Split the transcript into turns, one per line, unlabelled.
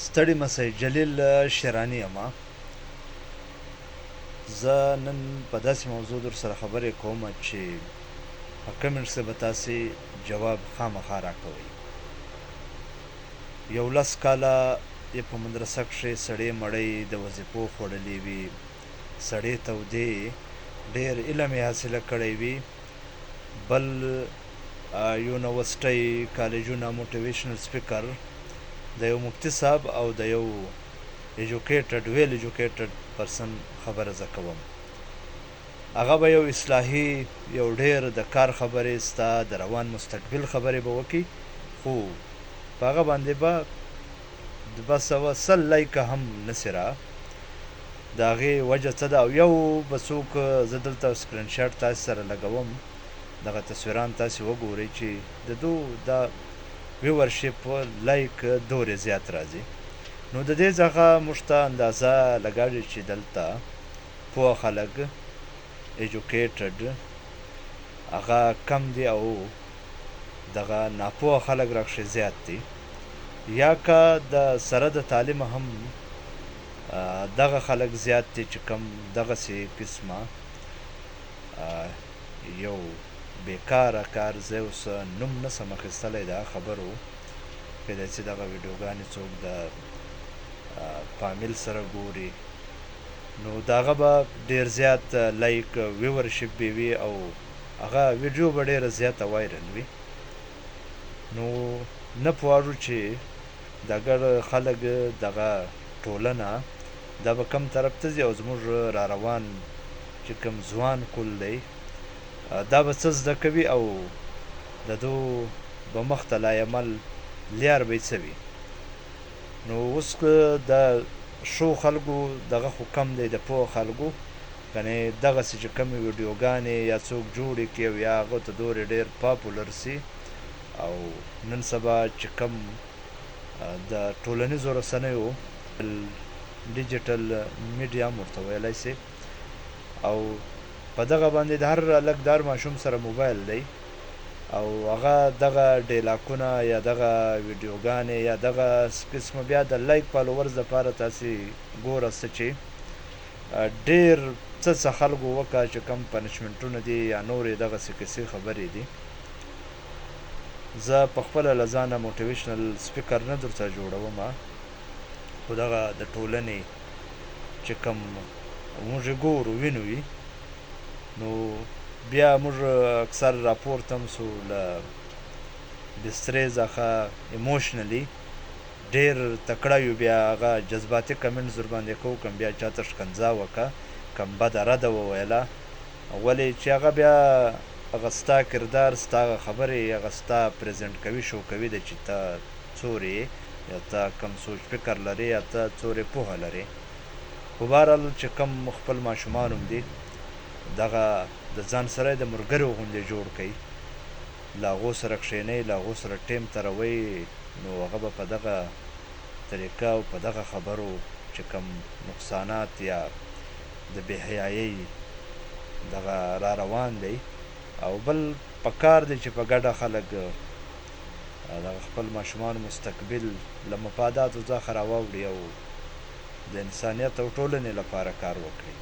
ستړي مسئ جلیل شیراني یم. زه نن په داسې موضوع در سره خبرې کوم چې په کمنټس کې به تاسې جواب خامخا راکوئ. 11 کاله یې په مدرسه کښې سړې مړۍ د وظیفو خوړلې وي، سړې تودې ډېر علم یې حاصله کړی وي. بل یونیورسټۍ کالجونه موټیویشنل سپیکر د یو مفتي صاحب او د یو ایجوکیټډ ویل ایجوکیټډ پرسن خبره زه کوم. هغه به یو اصلاحي یو ډېر د کار خبرې ستا د روان مستقبل خبرې به وکړي، خو په هغه باندې به بس 100 لایکه هم نسي را. د هغې وجه څه ده؟ او یو به څوک زه دلته سکرین شاټ تاسې سره لګوم، دغه تصویران تاسې وګورئ چې د دو دا ویورشپ لایک دورې زیات راځي. نو د دې څخه موږ ته اندازه لګاږي چې دلته پوه خلک ایجوکیټډ هغه کم دي او دغه ناپوه خلک راکښې زیات دي، یا که د سره د تعلیم هم دغه خلک زیات دي چې کم دغسې قسمه یو بیکاره کار. زه اوس نوم نسم اخیستلی د هغه خبرو، کیدای چې دغه ویډیوګانې څوک د فامیل سره ګوري نو د هغه به ډېر زیات لایک ویورشپ به وي او هغه ویډیو به ډېره زیاته وایرل وي. نو نه پوهېږو چې دغه خلک دغه ټولنه دا به کم طرف ته ځي او زموږ را روان چې کوم ځوان کل دی دا به څه زده کوي او د دو به مخته لایعمل لیار به یې څه وي. نو اوس د ښو خلکو دغه خو کم دی، د پوه خلکو یعنې دغسې چې کومې ویډیوګانې یا څوک جوړې کړي او یا هغو ته دورې ډېر پاپولر سي. او نن سبا چې کم د ټولنیزو رسنیو ډیجیټل میډیا هم ورته ویلی سي، او په دغه باندې د هر لږدار ماشوم سره موبایل دی او هغه دغه ډیلاکونه یا دغه ویډیوګانې یا دغه قسمه بیا د لایک فالوورز دپاره تاسې ګوره څه چې ډېر څه خلکو وکړه چې کم پنشمنټونه دي یا نورې دغسې کیسې خبرې دي. زه په خپله له ځانه موټیویشنل سپیکر نه درته جوړوم، خو دغه د ټولنې چې کم موږ یې ګورو وینو وي نو بیا موږ اکثر راپورته هم سو له بسترې څخه ایموشنلي ډېر تکړه یو، بیا هغه جذباتي کمنټس ورباندې کوو، کم بیا چاته ښکنځا وکړه، کم بده رده وویله، ولې چې هغه بیا هغه ستا کردار ستا هغه خبرې هغه ستا پرزنټ کوي شو کوي د چې ته څوری یا ته کم سوچ فکر لرې یا ته څوری پوهه لرې. خو بهرحال چې کم خپل ماشومان هم دي دغه د ځان سره د ملګرو غوندې جوړ کړئ، له هغو سره کښېنئ، له هغو سره ټیم تېروئ، نو هغه به په دغه طریقه او په دغه خبرو چې کم نقصانات یا د بې حیایۍ دغه را روان دی. او بل پکار دی چې په ګډه خلک دغه خپل ماشومانو مستقبل له مفاداتو څخه راواوړي او د انسانیت او ټولنې لپاره کار وکړي.